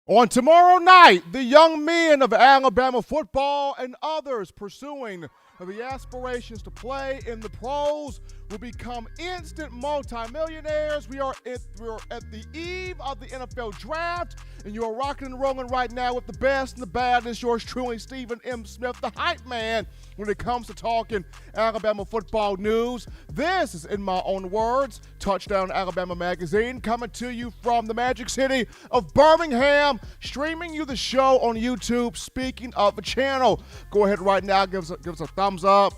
On tomorrow night, the young men of Alabama football and others pursuing the aspirations to play in the pros will become instant multimillionaires. We are at the eve of the NFL draft, and you are rocking and rolling right now with the best and the baddest. Yours truly, Stephen M. Smith, the hype man, when it comes to talking Alabama football news. This is, in my own words, Touchdown Alabama Magazine, coming to you from the magic city of Birmingham, streaming you the show on YouTube. Speaking of the channel, go ahead right now, give us a thumbs up.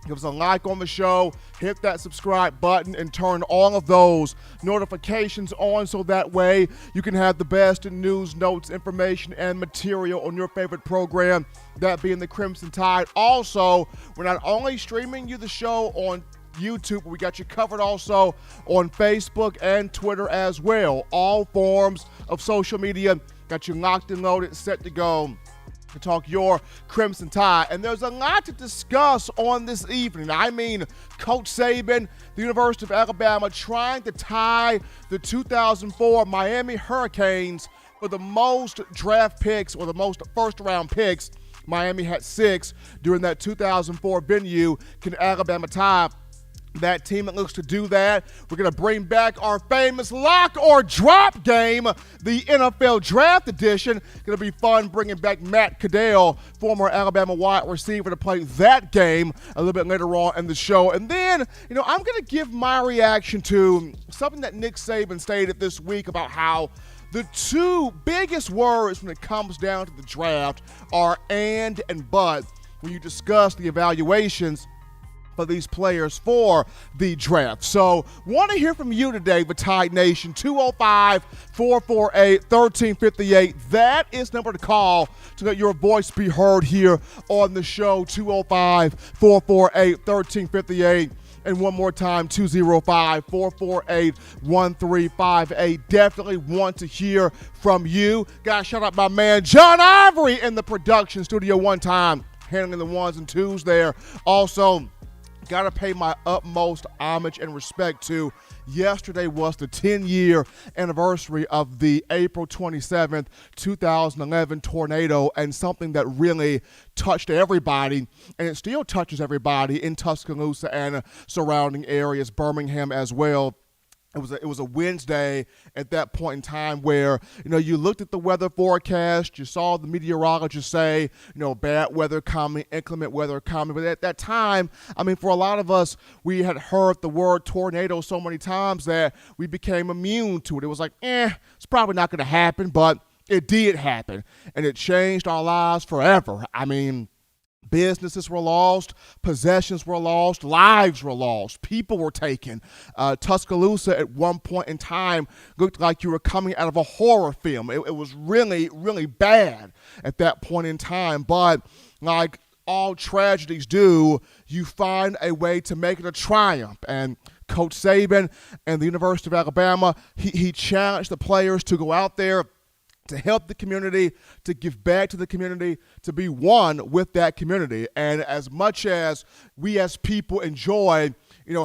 Give us a like on the show, hit that subscribe button, and turn all of those notifications on so that way you can have the best in news, notes, information, and material on your favorite program, that being the Crimson Tide. Also, we're not only streaming you the show on YouTube, but we got you covered also on Facebook and Twitter as well. All forms of social media got you locked and loaded, set to go to talk your Crimson Tide. And there's a lot to discuss on this evening. I mean, Coach Saban, the University of Alabama, trying to tie the 2004 Miami Hurricanes for the most draft picks or the most first-round picks. Miami had 6 during that 2004 venue. Can Alabama tie that team that looks to do that? We're going to bring back our famous lock or drop game, the NFL Draft Edition. Going to be fun bringing back Matt Caddell, former Alabama wide receiver, to play that game a little bit later on in the show. And then, I'm going to give my reaction to something that Nick Saban stated this week about how the two biggest words when it comes down to the draft are and but when you discuss the evaluations for these players for the draft. So, want to hear from you today, the Tide Nation. 205-448-1358. That is the number to call to let your voice be heard here on the show. 205-448-1358. And one more time, 205-448-1358. Definitely want to hear from you. Got to shout out my man John Ivory in the production studio one time, handling the ones and twos there. Also, got to pay my utmost homage and respect to. Yesterday was the 10-year anniversary of the April 27th, 2011 tornado, and something that really touched everybody, and it still touches everybody in Tuscaloosa and surrounding areas, Birmingham as well. It was a Wednesday at that point in time where, you looked at the weather forecast, you saw the meteorologist say, bad weather coming, inclement weather coming. But at that time, for a lot of us, we had heard the word tornado so many times that we became immune to it. It was like, it's probably not going to happen, but it did happen. And it changed our lives forever. Businesses were lost, possessions were lost, lives were lost, people were taken. Tuscaloosa at one point in time looked like you were coming out of a horror film. It was really, really bad at that point in time. But like all tragedies do, you find a way to make it a triumph. And Coach Saban and the University of Alabama, he challenged the players to go out there, to help the community, to give back to the community, to be one with that community. And as much as we as people enjoy,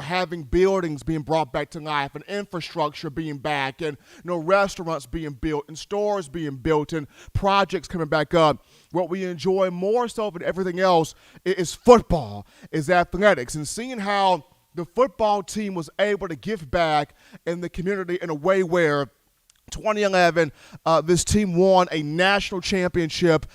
having buildings being brought back to life and infrastructure being back and, restaurants being built and stores being built and projects coming back up, what we enjoy more so than everything else is football, is athletics, and seeing how the football team was able to give back in the community in a way where 2011, this team won a national championship,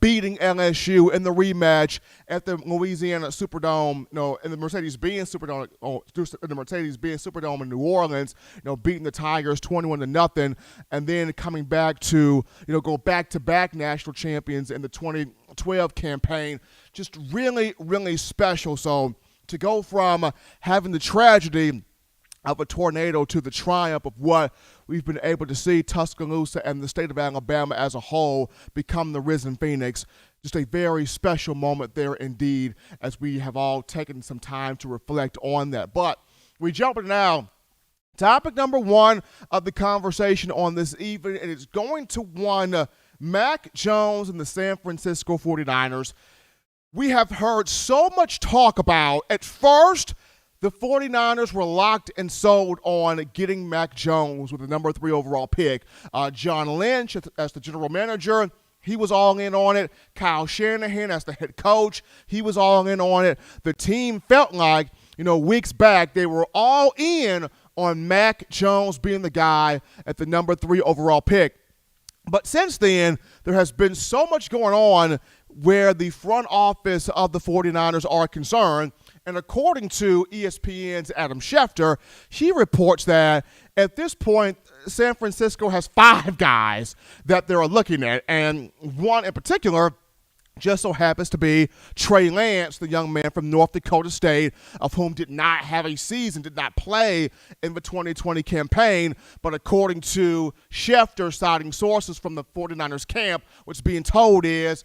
beating LSU in the rematch at the Louisiana Superdome, in the Mercedes-Benz Superdome, in New Orleans, beating the Tigers 21-0, and then coming back to, go back-to-back national champions in the 2012 campaign. Just really, really special. So to go from having the tragedy of a tornado to the triumph of what we've been able to see Tuscaloosa and the state of Alabama as a whole become the risen phoenix. Just a very special moment there indeed, as we have all taken some time to reflect on that. But we jump in now. Topic number one of the conversation on this evening, and it's going to one Mac Jones and the San Francisco 49ers. We have heard so much talk about, at first, the 49ers were locked and sold on getting Mac Jones with the number 3 overall pick. John Lynch, as the general manager, he was all in on it. Kyle Shanahan, as the head coach, he was all in on it. The team felt like, weeks back, they were all in on Mac Jones being the guy at the number 3 overall pick. But since then, there has been so much going on where the front office of the 49ers are concerned. And according to ESPN's Adam Schefter, he reports that at this point, San Francisco has 5 guys that they're looking at. And one in particular just so happens to be Trey Lance, the young man from North Dakota State, of whom did not have a season, did not play in the 2020 campaign. But according to Schefter, citing sources from the 49ers camp, what's being told is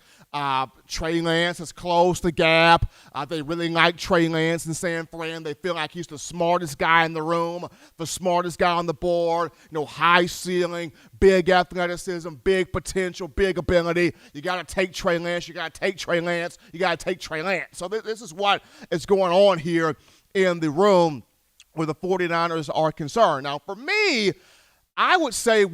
Trey Lance has closed the gap. They really like Trey Lance in San Fran. They feel like he's the smartest guy in the room, the smartest guy on the board, high ceiling, big athleticism, big potential, big ability. You got to take Trey Lance. You got to take Trey Lance. You got to take Trey Lance. So this is what is going on here in the room where the 49ers are concerned. Now, for me, I would say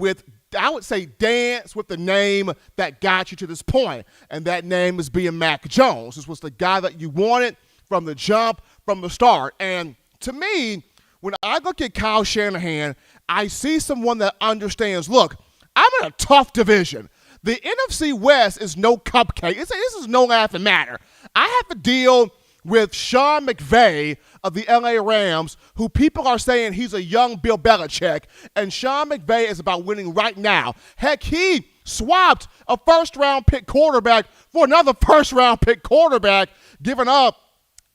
dance with the name that got you to this point, and that name is being Mac Jones. This was the guy that you wanted from the jump, from the start. And to me, when I look at Kyle Shanahan, I see someone that understands, look, I'm in a tough division. The NFC West is no cupcake. This is no laughing matter. I have to deal with Sean McVay of the LA Rams, who people are saying he's a young Bill Belichick, and Sean McVay is about winning right now. Heck, he swapped a first-round pick quarterback for another first-round pick quarterback, giving up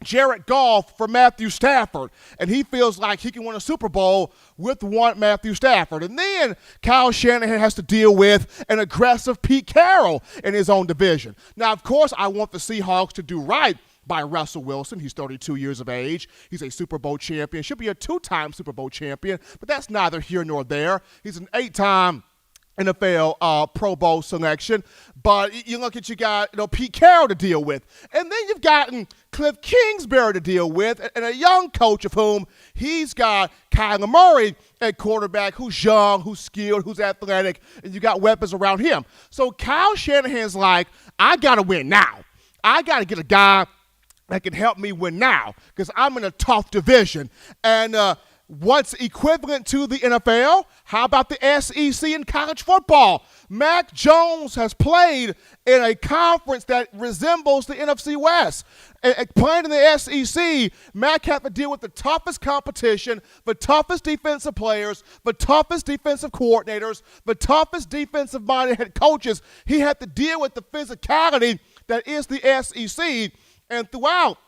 Jared Goff for Matthew Stafford, and he feels like he can win a Super Bowl with one Matthew Stafford. And then Kyle Shanahan has to deal with an aggressive Pete Carroll in his own division. Now, of course, I want the Seahawks to do right by Russell Wilson. He's 32 years of age. He's a Super Bowl champion. Should be a 2-time Super Bowl champion, but that's neither here nor there. He's an 8-time NFL Pro Bowl selection. But you look at, you got Pete Carroll to deal with. And then you've gotten Cliff Kingsbury to deal with, and a young coach of whom he's got Kyler Murray at quarterback, who's young, who's skilled, who's athletic, and you got weapons around him. So Kyle Shanahan's like, I got to win now. I got to get a guy that can help me win now because I'm in a tough division. And what's equivalent to the NFL? How about the SEC in college football? Mac Jones has played in a conference that resembles the NFC West. Playing in the SEC, Mac had to deal with the toughest competition, the toughest defensive players, the toughest defensive coordinators, the toughest defensive-minded head coaches. He had to deal with the physicality that is the SEC. And throughout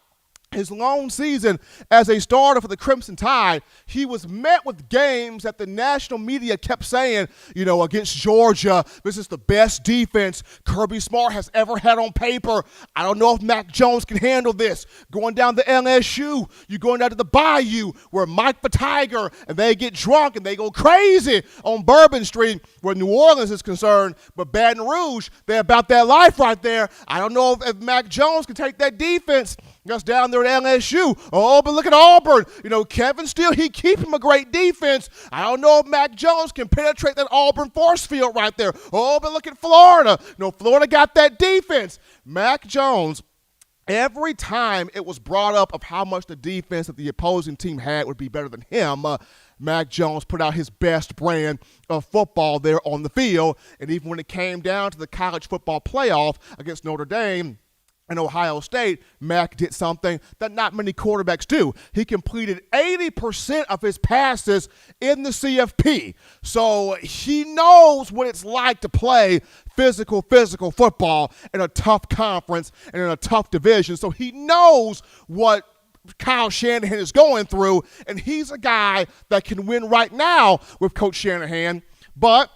his long season as a starter for the Crimson Tide, he was met with games that the national media kept saying, against Georgia, this is the best defense Kirby Smart has ever had on paper. I don't know if Mac Jones can handle this. Going down to LSU, you're going down to the Bayou where Mike the Tiger, and they get drunk and they go crazy on Bourbon Street where New Orleans is concerned. But Baton Rouge, they're about that life right there. I don't know if Mac Jones can take that defense that's down there at LSU. Oh, but look at Auburn. Kevin Steele, he keep him a great defense. I don't know if Mac Jones can penetrate that Auburn force field right there. Oh, but look at Florida. Florida got that defense. Mac Jones, every time it was brought up of how much the defense that the opposing team had would be better than him, Mac Jones put out his best brand of football there on the field. And even when it came down to the college football playoff against Notre Dame and Ohio State, Mac did something that not many quarterbacks do. He completed 80% of his passes in the CFP. So he knows what it's like to play physical football in a tough conference and in a tough division. So he knows what Kyle Shanahan is going through, and he's a guy that can win right now with Coach Shanahan. But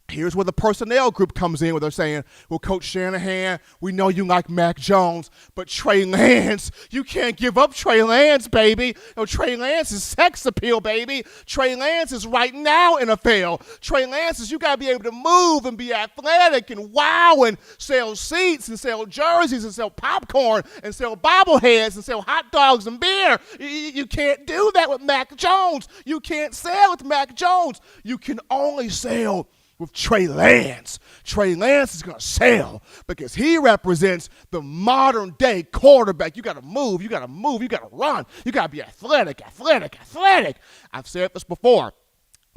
Here's where the personnel group comes in, where they're saying, well, Coach Shanahan, we know you like Mac Jones, but Trey Lance, you can't give up Trey Lance, baby. You know, Trey Lance is sex appeal, baby. Trey Lance is right now NFL. Trey Lance is, you got to be able to move and be athletic and wow and sell seats and sell jerseys and sell popcorn and sell bobbleheads and sell hot dogs and beer. You can't do that with Mac Jones. You can't sell with Mac Jones. You can only sell with Trey Lance. Trey Lance is going to sell because he represents the modern day quarterback. You got to move, you got to run. You got to be athletic. I've said this before.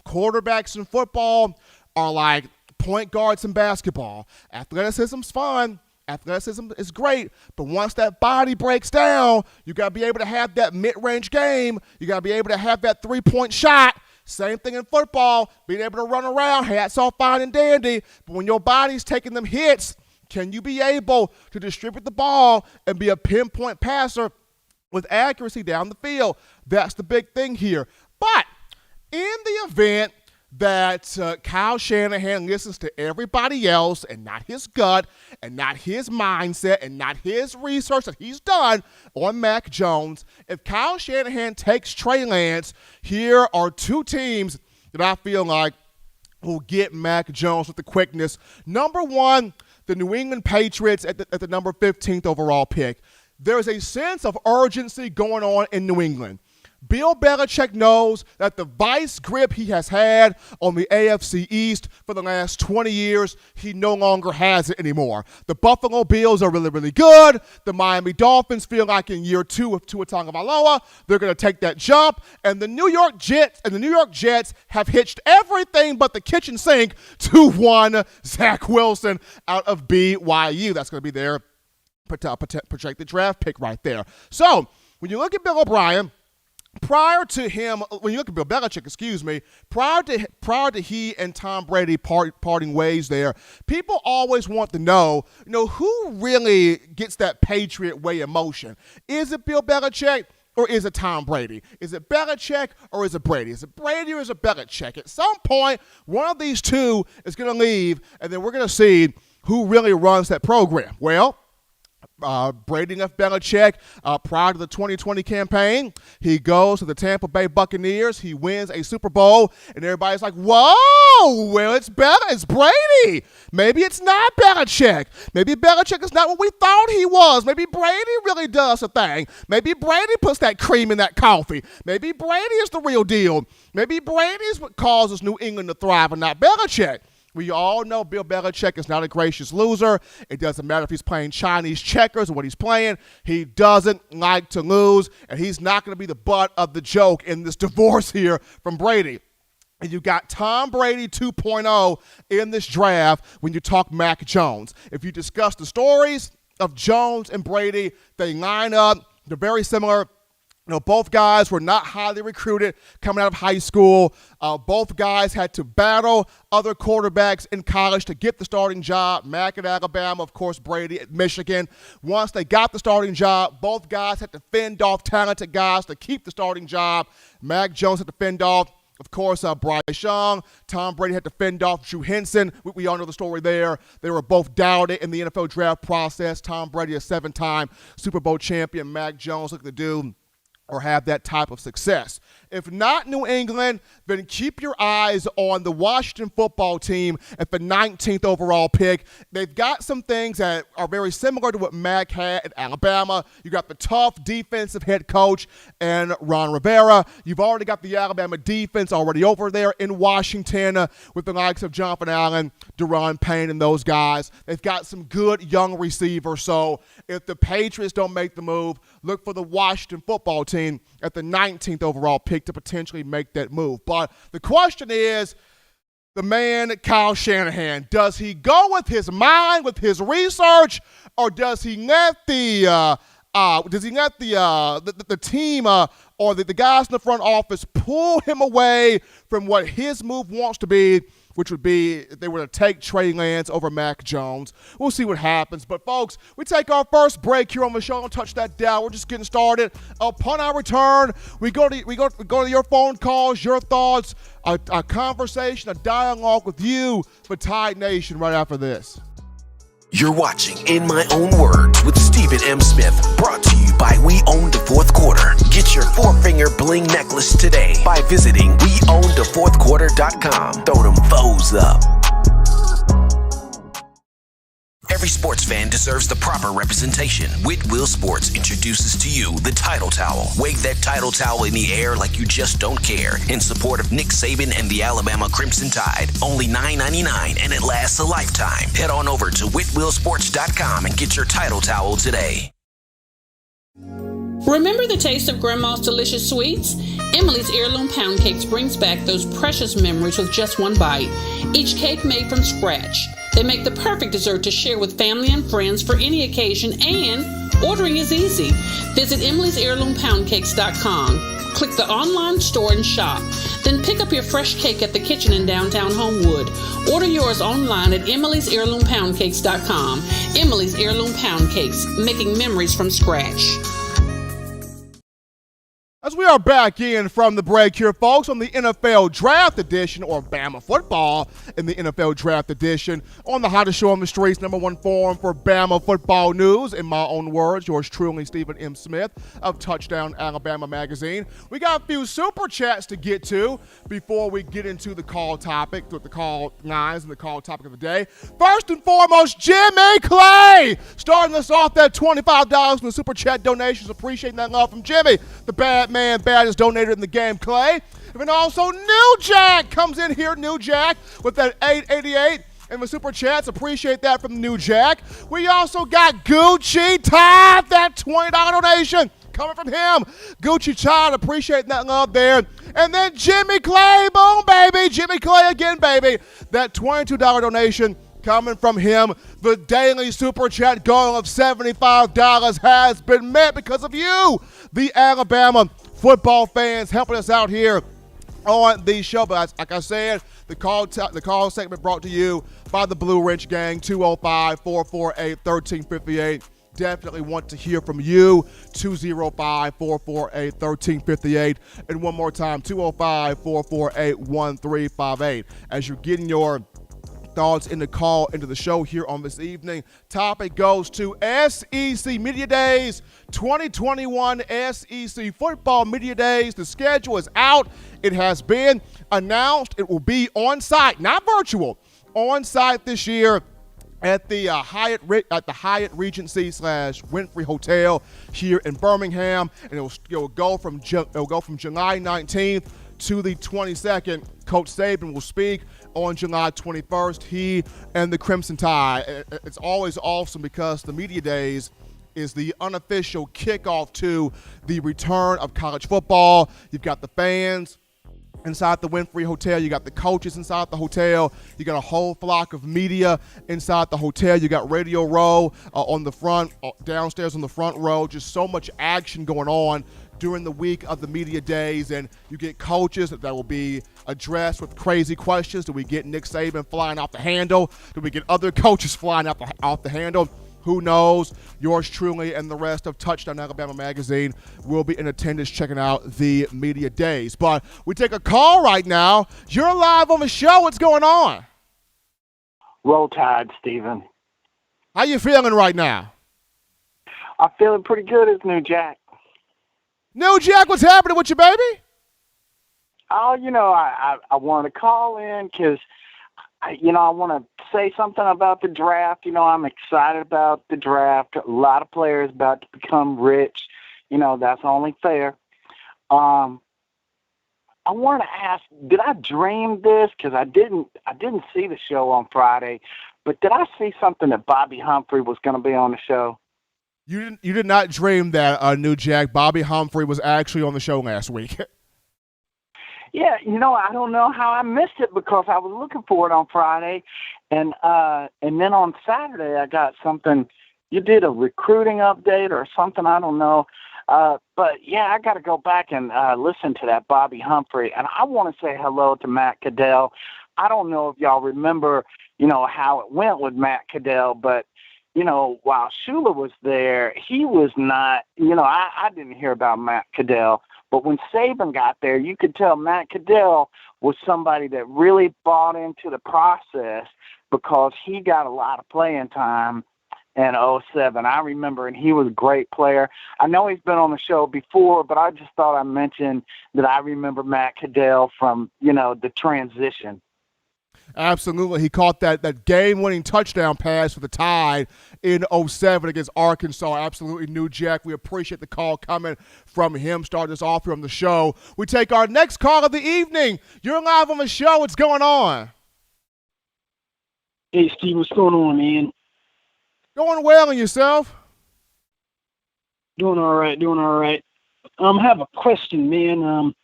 Quarterbacks in football are like point guards in basketball. Athleticism's fun. Athleticism is great, but once that body breaks down, you got to be able to have that mid-range game. You got to be able to have that three-point shot. Same thing in football, being able to run around, hats all fine and dandy, but when your body's taking them hits, can you be able to distribute the ball and be a pinpoint passer with accuracy down the field? That's the big thing here. But in the event that Kyle Shanahan listens to everybody else and not his gut and not his mindset and not his research that he's done on Mac Jones, if Kyle Shanahan takes Trey Lance, here are two teams that I feel like will get Mac Jones with the quickness. Number one, the New England Patriots at the number 15th overall pick. There's a sense of urgency going on in New England. Bill Belichick knows that the vice grip he has had on the AFC East for the last 20 years, he no longer has it anymore. The Buffalo Bills are really, really good. The Miami Dolphins feel like in year two of Tua Tagovailoa, they're going to take that jump. And the New York Jets have hitched everything but the kitchen sink to one Zach Wilson out of BYU. That's going to be their projected draft pick right there. So when you look at Bill O'Brien, prior to Bill Belichick, prior to he and Tom Brady parting ways there, people always want to know, who really gets that Patriot way emotion? Is it Bill Belichick or is it Tom Brady? Is it Belichick or is it Brady? Is it Brady or is it Belichick? At some point, one of these two is going to leave, and then we're going to see who really runs that program. Well, Brady left Belichick prior to the 2020 campaign. He goes to the Tampa Bay Buccaneers. He wins a Super Bowl, and everybody's like, whoa, well, it's Brady. Maybe it's not Belichick. Maybe Belichick is not what we thought he was. Maybe Brady really does a thing. Maybe Brady puts that cream in that coffee. Maybe Brady is the real deal. Maybe Brady is what causes New England to thrive and not Belichick. We all know Bill Belichick is not a gracious loser. It doesn't matter if he's playing Chinese checkers or what he's playing. He doesn't like to lose, and he's not going to be the butt of the joke in this divorce here from Brady. And you got Tom Brady 2.0 in this draft when you talk Mac Jones. If you discuss the stories of Jones and Brady, they line up. They're very similar. Both guys were not highly recruited coming out of high school. Both guys had to battle other quarterbacks in college to get the starting job. Mac at Alabama, of course, Brady at Michigan. Once they got the starting job, both guys had to fend off talented guys to keep the starting job. Mac Jones had to fend off, of course, Bryce Young. Tom Brady had to fend off Drew Henson. We all know the story there. They were both doubted in the NFL draft process. Tom Brady, a 7-time Super Bowl champion. Mac Jones looking to do or have that type of success. If not New England, then keep your eyes on the Washington football team at the 19th overall pick. They've got some things that are very similar to what Mac had at Alabama. You got the tough defensive head coach and Ron Rivera. You've already got the Alabama defense already over there in Washington with the likes of Jonathan Allen, Deron Payne, and those guys. They've got some good young receivers. So if the Patriots don't make the move, look for the Washington football team at the 19th overall pick to potentially make that move. But the question is, the man Kyle Shanahan, does he go with his mind, with his research, or does he let the Does he let the team or the guys in the front office pull him away from what his move wants to be, which would be if they were to take Trey Lance over Mac Jones? We'll see what happens. But, folks, we take our first break here on the show. Don't touch that dial. We're just getting started. Upon our return, we go to your phone calls, your thoughts, a conversation, a dialogue with you for Tide Nation right after this. You're watching In My Own Words with Stephen M. Smith, brought to you by We Own the Fourth Quarter. Get your four-finger bling necklace today by visiting weownthefourthquarter.com. Throw them foes up. Every sports fan deserves the proper representation. Whitwell Sports introduces to you the Title Towel. Wave that Title Towel in the air like you just don't care in support of Nick Saban and the Alabama Crimson Tide. Only $9.99 and it lasts a lifetime. Head on over to whitwellsports.com and get your Title Towel today. Remember the taste of Grandma's delicious sweets? Emily's Heirloom Pound Cakes brings back those precious memories with just one bite. Each cake made from scratch. They make the perfect dessert to share with family and friends for any occasion, and ordering is easy. Visit emily'sheirloompoundcakes.com. Click the online store and shop. Then pick up your fresh cake at the kitchen in downtown Homewood. Order yours online at emily'sheirloompoundcakes.com. Emily's Heirloom Pound Cakes, making memories from scratch. As we are back in from the break here, folks, on the NFL Draft Edition, or Bama football in the NFL Draft Edition, on the hottest show on the streets, number one forum for Bama football news. In my own words, yours truly, Stephen M. Smith of Touchdown Alabama Magazine. We got a few super chats to get to before we get into the call topic, with the call lines and the call topic of the day. First and foremost, Jimmy Clay, starting us off that $25 in the super chat donations. Appreciating that love from Jimmy, the bad man, baddest donator in the game, Clay. And then also New Jack comes in here, New Jack, with that $8.88 in the super chats. Appreciate that from New Jack. We also got Gucci Todd, that $20 donation coming from him. Gucci Todd, appreciate that love there. And then Jimmy Clay, boom, baby. Jimmy Clay again, baby. That $22 donation coming from him. The daily super chat goal of $75 has been met because of you, the Alabama football fans, helping us out here on the show. But like I said, the call segment brought to you by the Blue Wrench Gang, 205-448-1358. Definitely want to hear from you, 205-448-1358. And one more time, 205-448-1358. As you're getting your thoughts in the call into the show here on this evening. Topic goes to SEC Media Days, 2021 SEC Football Media Days. The schedule is out. It has been announced. It will be on site, not virtual, on site this year at the Hyatt Regency / Winfrey Hotel here in Birmingham, and it will go from July 19th to the 22nd. Coach Saban will speak on July 21st, he and the Crimson Tide. It's always awesome because the Media Days is the unofficial kickoff to the return of college football. You've got the fans inside the Winfrey Hotel. You got the coaches inside the hotel. You got a whole flock of media inside the hotel. You got Radio Row on the front, downstairs on the front row. Just so much action going on during the week of the Media Days, and you get coaches that will be addressed with crazy questions. Do we get Nick Saban flying off the handle? Do we get other coaches flying off the handle? Who knows? Yours truly and the rest of Touchdown Alabama Magazine will be in attendance checking out the Media Days. But we take a call right now. You're live on the show. What's going on? Roll Tide, Stephen. How you feeling right now? I'm feeling pretty good as New Jack. New Jack, what's happening with you, baby? Oh, I want to call in because, I want to say something about the draft. I'm excited about the draft. A lot of players about to become rich. That's only fair. I want to ask, did I dream this? Because I didn't see the show on Friday, but did I see something that Bobby Humphrey was going to be on the show? You did not dream that, New Jack. Bobby Humphrey was actually on the show last week. Yeah, I don't know how I missed it because I was looking for it on Friday, and then on Saturday I got something you did a recruiting update or something. I don't know. But, yeah, I got to go back and listen to that Bobby Humphrey. And I want to say hello to Matt Caddell. I don't know if y'all remember, how it went with Matt Caddell, but, while Shula was there, he was not, I didn't hear about Matt Caddell. But when Saban got there, you could tell Matt Caddell was somebody that really bought into the process because he got a lot of playing time in 07. I remember, and he was a great player. I know he's been on the show before, but I just thought I'd mention that I remember Matt Caddell from, the transition. Absolutely. He caught that game-winning touchdown pass for the Tide in 07 against Arkansas. Absolutely new, Jack. We appreciate the call coming from him. Starting us off here on the show. We take our next call of the evening. You're live on the show. What's going on? Hey, Steve. What's going on, man? Going well, and yourself? Doing all right. I have a question, man.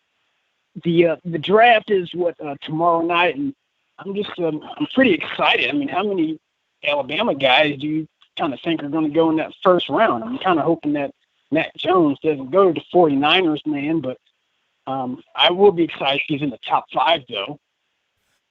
The draft is tomorrow night, and I'm pretty excited. I mean, how many Alabama guys do you kind of think are going to go in that first round? I'm kind of hoping that Matt Jones doesn't go to the 49ers, man, but I will be excited if he's in the top 5, though.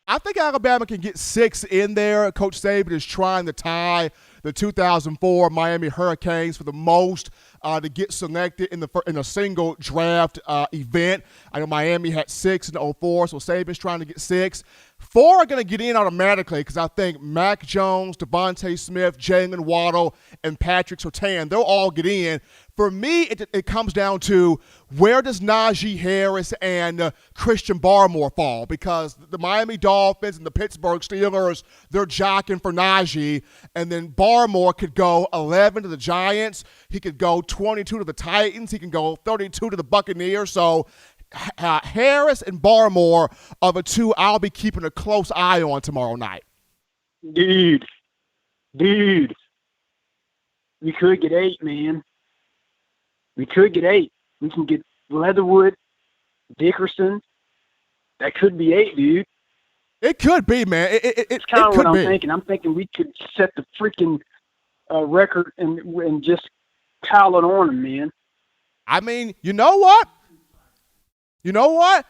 I think Alabama can get 6 in there. Coach Saban is trying to tie the 2004 Miami Hurricanes for the most to get selected in a single draft event. I know Miami had 6 in 04, so Saban's trying to get 6. 4 are going to get in automatically because I think Mac Jones, Devontae Smith, Jalen Waddle, and Patrick Surtain, they'll all get in. For me, it comes down to where does Najee Harris and Christian Barmore fall, because the Miami Dolphins and the Pittsburgh Steelers, they're jockeying for Najee, and then Barmore could go 11 to the Giants. He could go 22 to the Titans. He can go 32 to the Buccaneers. So Harris and Barmore are the two I'll be keeping a close eye on tomorrow night. Dude, we could get 8, man. We could get 8. We can get Leatherwood, Dickerson. That could be 8, dude. It could be, man. It's kind of what I'm thinking. I'm thinking we could set the freaking record and just pile it on them, man. I mean, you know what?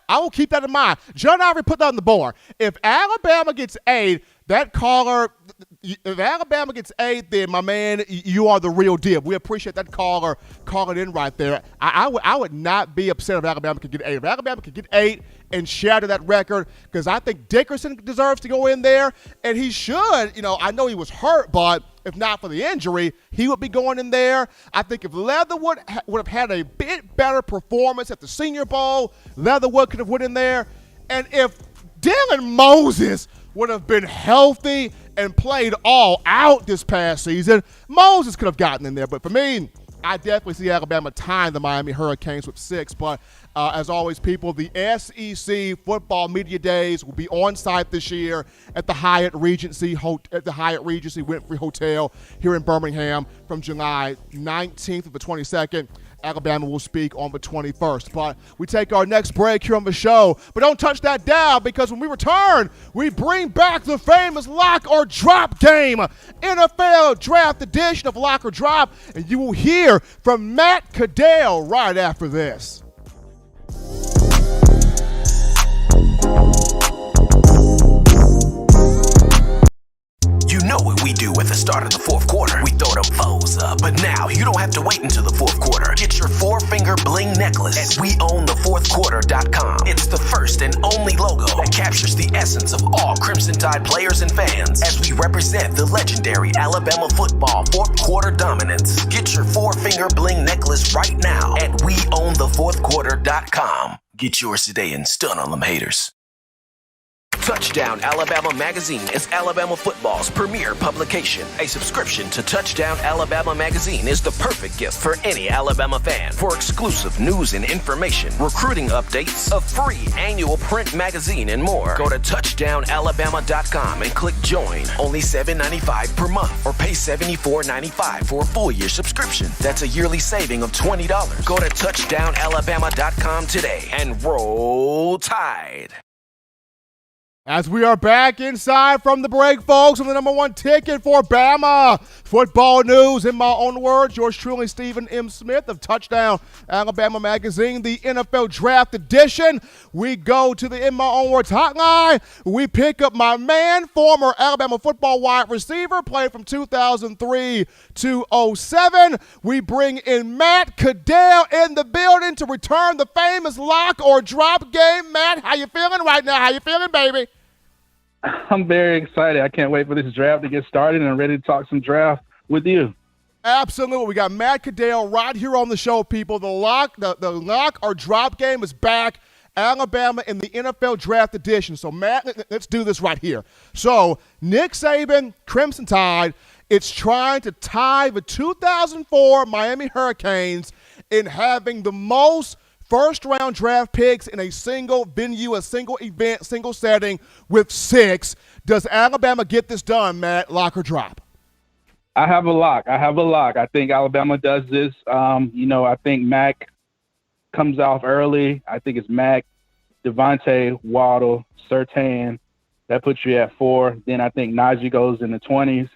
I will keep that in mind. John Ivory put that on the board. If Alabama gets 8, that caller, if Alabama gets 8, then, my man, you are the real deal. We appreciate that caller calling in right there. I would not be upset if Alabama could get 8. If Alabama could get 8 and shatter that record, because I think Dickerson deserves to go in there, and he should. I know he was hurt, but if not for the injury, he would be going in there. I think if Leatherwood would have had a bit better performance at the Senior Bowl, Leatherwood could have went in there. And if Dylan Moses would have been healthy and played all out this past season, Moses could have gotten in there. But for me, I definitely see Alabama tying the Miami Hurricanes with 6. But as always, people, the SEC Football Media Days will be on site this year at the Hyatt Regency Winfrey Hotel here in Birmingham from July 19th to the 22nd. Alabama will speak on the 21st. But we take our next break here on the show. But don't touch that dial, because when we return, we bring back the famous Lock or Drop game, NFL Draft Edition of Lock or Drop, and you will hear from Matt Caddell right after this. You know what we do at the start of the fourth quarter. We throw them foes up. But now you don't have to wait until the fourth quarter. Get your 4-finger bling necklace at weownthefourthquarter.com. It's the first and only logo that captures the essence of all Crimson Tide players and fans as we represent the legendary Alabama football fourth quarter dominance. Get your 4-finger bling necklace right now at weownthefourthquarter.com. Get yours today and stun on them haters. Touchdown Alabama Magazine is Alabama football's premier publication. A subscription to Touchdown Alabama Magazine is the perfect gift for any Alabama fan. For exclusive news and information, recruiting updates, a free annual print magazine, and more, go to touchdownalabama.com and click join. Only $7.95 per month, or pay $74.95 for a full year subscription. That's a yearly saving of $20. Go to touchdownalabama.com today and roll Tide. As we are back inside from the break, folks, on the number one ticket for Bama football news, in my own words, yours truly, Stephen M. Smith of Touchdown Alabama Magazine, the NFL Draft Edition. We go to the In My Own Words hotline. We pick up my man, former Alabama football wide receiver, played from 2003 to 07. We bring in Matt Caddell in the building to return the famous lock or drop game. Matt, how you feeling right now? How you feeling, baby? I'm very excited. I can't wait for this draft to get started, and I'm ready to talk some draft with you. Absolutely. We got Matt Caddell right here on the show, people. The lock or drop game is back. Alabama in the NFL Draft Edition. So, Matt, let's do this right here. So, Nick Saban, Crimson Tide, it's trying to tie the 2004 Miami Hurricanes in having the most first-round draft picks in a single venue, a single event, single setting with 6. Does Alabama get this done, Matt? Lock or drop? I have a lock. I think Alabama does this. I think Mac comes off early. I think it's Mac, Devontae, Waddle, Surtain. That puts you at 4. Then I think Najee goes in the 20s.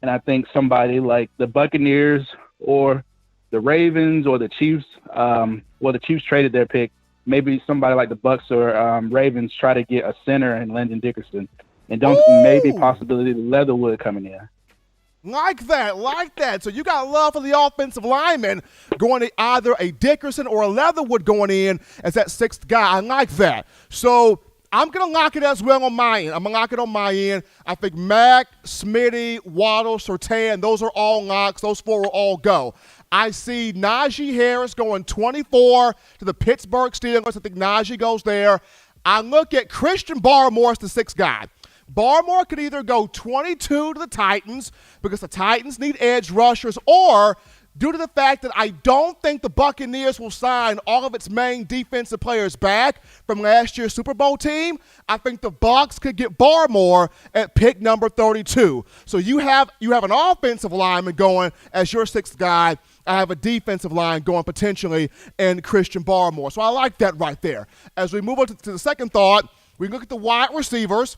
And I think somebody like the Buccaneers or the Ravens or the Chiefs, the Chiefs traded their pick. Maybe somebody like the Bucs or Ravens try to get a center in Landon Dickerson. And maybe possibility of Leatherwood coming in. Like that. So you got love for the offensive lineman going to either a Dickerson or a Leatherwood going in as that 6th guy. I like that. So I'm going to lock it as well on my end. I'm going to lock it on my end. I think Mac, Smitty, Waddle, Surtain, those are all locks. Those 4 will all go. I see Najee Harris going 24 to the Pittsburgh Steelers. I think Najee goes there. I look at Christian Barmore as the 6th guy. Barmore could either go 22 to the Titans because the Titans need edge rushers, or due to the fact that I don't think the Buccaneers will sign all of its main defensive players back from last year's Super Bowl team, I think the Bucs could get Barmore at pick number 32. So you have an offensive lineman going as your 6th guy. I have a defensive line going potentially in Christian Barmore. So I like that right there. As we move on to the second thought, we can look at the wide receivers.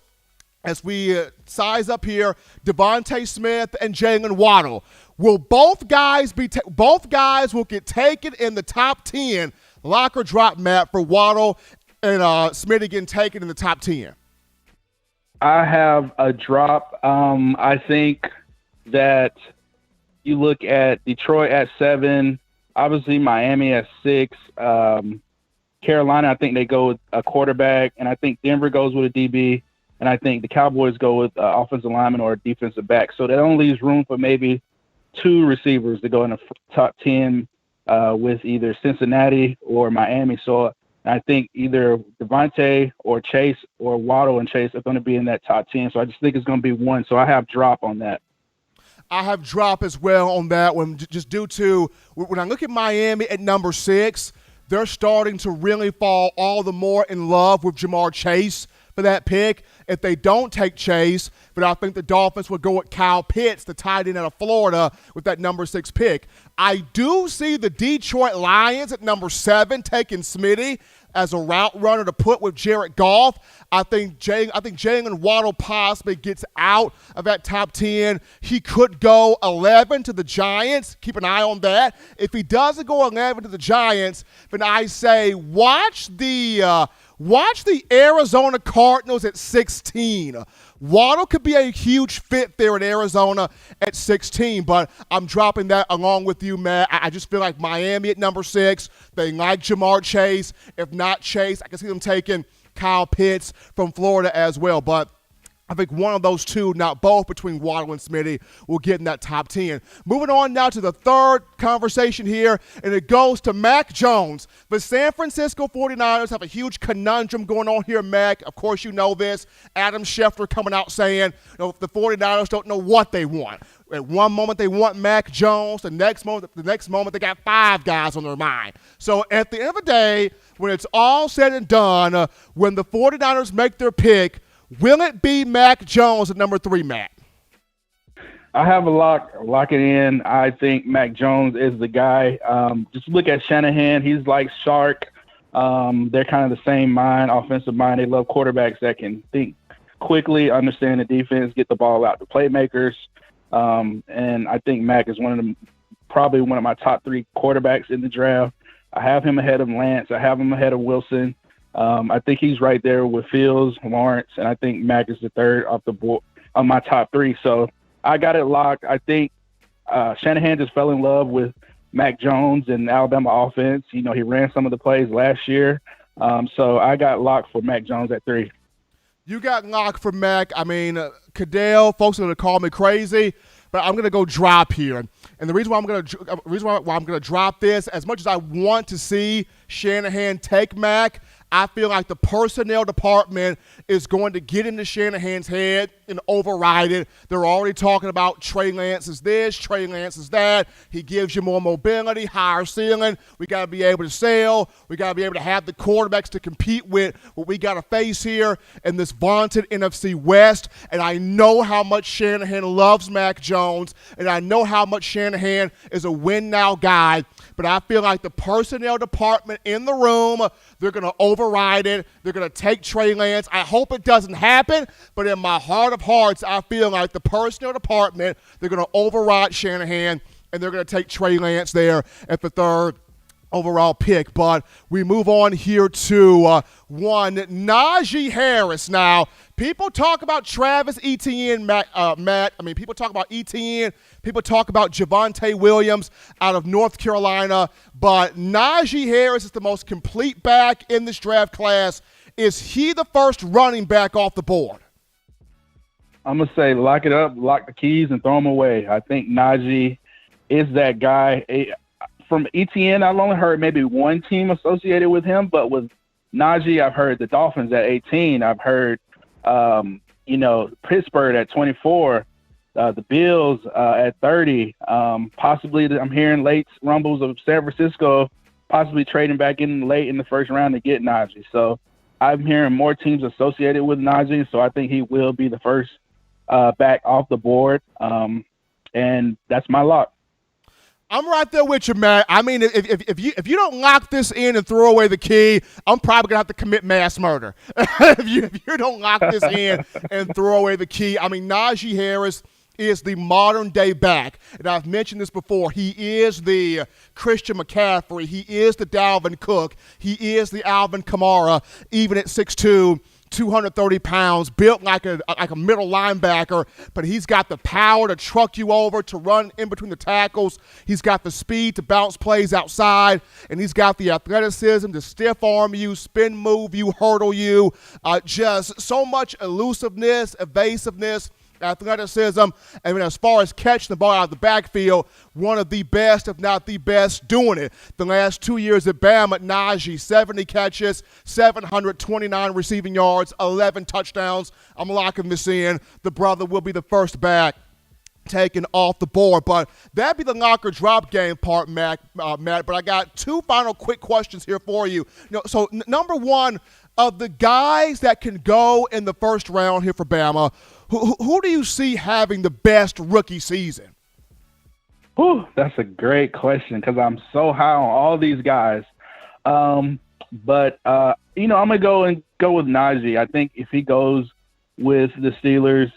As we size up here, Devontae Smith and Jalen Waddle. Will both guys will get taken in the top 10, lock or drop, Matt, for Waddle and Smith getting taken in the top 10? I have a drop. I think that you look at Detroit at 7, obviously Miami at 6, Carolina, I think they go with a quarterback, and I think Denver goes with a DB. And I think the Cowboys go with offensive lineman or a defensive back. So that only leaves room for maybe 2 receivers to go in the top 10 with either Cincinnati or Miami. So I think either Devontae or Chase or Waddle and Chase are going to be in that top 10. So I just think it's going to be 1. So I have drop on that. I have drop as well on that one, just due to when I look at Miami at number 6, they're starting to really fall all the more in love with Jamar Chase for that pick. If they don't take Chase, but I think the Dolphins would go with Kyle Pitts, the tight end out of Florida, with that number 6 pick. I do see the Detroit Lions at number 7 taking Smitty as a route runner to put with Jared Goff. I think Jalen Waddle possibly gets out of that top 10. He could go 11 to the Giants. Keep an eye on that. If he doesn't go 11 to the Giants, then I say watch the Arizona Cardinals at 16. Waddle could be a huge fit there in Arizona at 16, but I'm dropping that along with you, Matt. I just feel like Miami at number 6. They like Jamar Chase. If not Chase, I can see them taking Kyle Pitts from Florida as well. But I think one of those 2, not both, between Waddle and Smitty, will get in that top 10. Moving on now to the third conversation here, and it goes to Mac Jones. The San Francisco 49ers have a huge conundrum going on here, Mac. Of course you know this. Adam Schefter coming out saying the 49ers don't know what they want. At one moment they want Mac Jones. The next moment they got 5 guys on their mind. So at the end of the day, when it's all said and done, when the 49ers make their pick, will it be Mac Jones at number 3, Matt? I have a lock it in. I think Mac Jones is the guy. Just look at Shanahan. He's like Shark. They're kind of the same mind, offensive mind. They love quarterbacks that can think quickly understand the defense, get the ball out to playmakers. And I think Mac is probably one of my top 3 quarterbacks in the draft. I have him ahead of Lance. I have him ahead of Wilson. I think he's right there with Fields, Lawrence, and I think Mac is the third off the board on my top 3. So I got it locked. I think Shanahan just fell in love with Mac Jones and the Alabama offense. He ran some of the plays last year. So I got locked for Mac Jones at 3. You got locked for Mac. I mean, Cadell, folks are going to call me crazy, but I'm going to go drop here. And the reason why I'm going to drop this, as much as I want to see Shanahan take Mac, I feel like the personnel department is going to get into Shanahan's head and override it. They're already talking about Trey Lance is this, Trey Lance is that. He gives you more mobility, higher ceiling. We got to be able to sell. We got to be able to have the quarterbacks to compete with what we got to face here in this vaunted NFC West. And I know how much Shanahan loves Mac Jones, and I know how much Shanahan is a win-now guy. But I feel like the personnel department in the room, they're going to override it. They're going to take Trey Lance. I hope it doesn't happen, but in my heart of hearts, I feel like the personnel department, they're going to override Shanahan, and they're going to take Trey Lance there at the 3rd overall pick. But we move on here to one Najee Harris. Now, people talk about Travis Etienne, Matt. I mean, people talk about Etienne. People talk about Javonte Williams out of North Carolina. But Najee Harris is the most complete back in this draft class. Is he the first running back off the board? I'm going to say lock it up, lock the keys, and throw them away. I think Najee is that guy. From Etienne, I've only heard maybe one team associated with him, but with Najee, I've heard the Dolphins at 18. I've heard, Pittsburgh at 24, the Bills at 30. Possibly, I'm hearing late rumbles of San Francisco possibly trading back in late in the first round to get Najee. So I'm hearing more teams associated with Najee, so I think he will be the first back off the board, and that's my lock. I'm right there with you, Matt. I mean, if you don't lock this in and throw away the key, I'm probably going to have to commit mass murder. if you don't lock this in and throw away the key. I mean, Najee Harris is the modern-day back. And I've mentioned this before. He is the Christian McCaffrey. He is the Dalvin Cook. He is the Alvin Kamara, even at 6'2", 230 pounds, built like a middle linebacker, but he's got the power to truck you over, to run in between the tackles. He's got the speed to bounce plays outside, and he's got the athleticism to stiff arm you, spin move you, hurdle you. Just so much elusiveness, evasiveness, athleticism. I mean, as far as catching the ball out of the backfield, one of the best, if not the best, doing it. The last 2 years at Bama, Najee, 70 catches, 729 receiving yards, 11 touchdowns. I'm locking this in. The brother will be the first back taken off the board. But that'd be the locker drop game part, Matt. But I got 2 final quick questions here for you. So number one, of the guys that can go in the first round here for Bama, who do you see having the best rookie season? Whew, that's a great question because I'm so high on all these guys. I'm going to go with Najee. I think if he goes with the Steelers,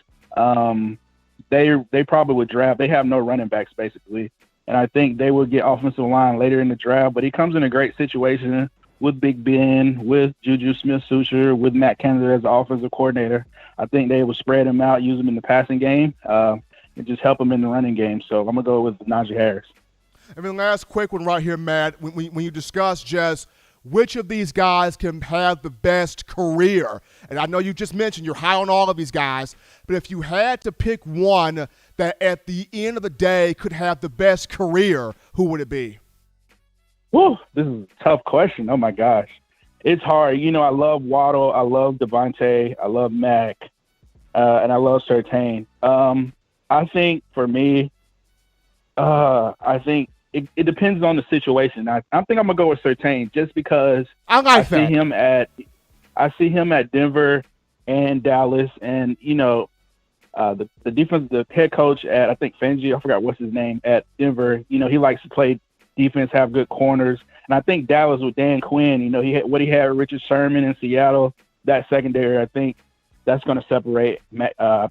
they probably would draft. They have no running backs, basically. And I think they would get offensive line later in the draft. But he comes in a great situation with Big Ben, with Juju Smith-Schuster, with Matt Canada as the offensive coordinator. I think they will spread him out, use him in the passing game, and just help him in the running game. So I'm going to go with Najee Harris. And then last quick one right here, Matt. When you discuss just which of these guys can have the best career, and I know you just mentioned you're high on all of these guys, but if you had to pick one that at the end of the day could have the best career, who would it be? Whew, this is a tough question. Oh, my gosh. It's hard. I love Waddle. I love Devontae. I love Mac. And I love Surtain. I think for me, I think it depends on the situation. I think I'm going to go with Surtain just because I see him at Denver and Dallas. And, the defense, the head coach at, I think, Fangio, I forgot what's his name, at Denver, he likes to play defense, have good corners. And I think Dallas with Dan Quinn, what he had with Richard Sherman in Seattle, that secondary, I think that's going to separate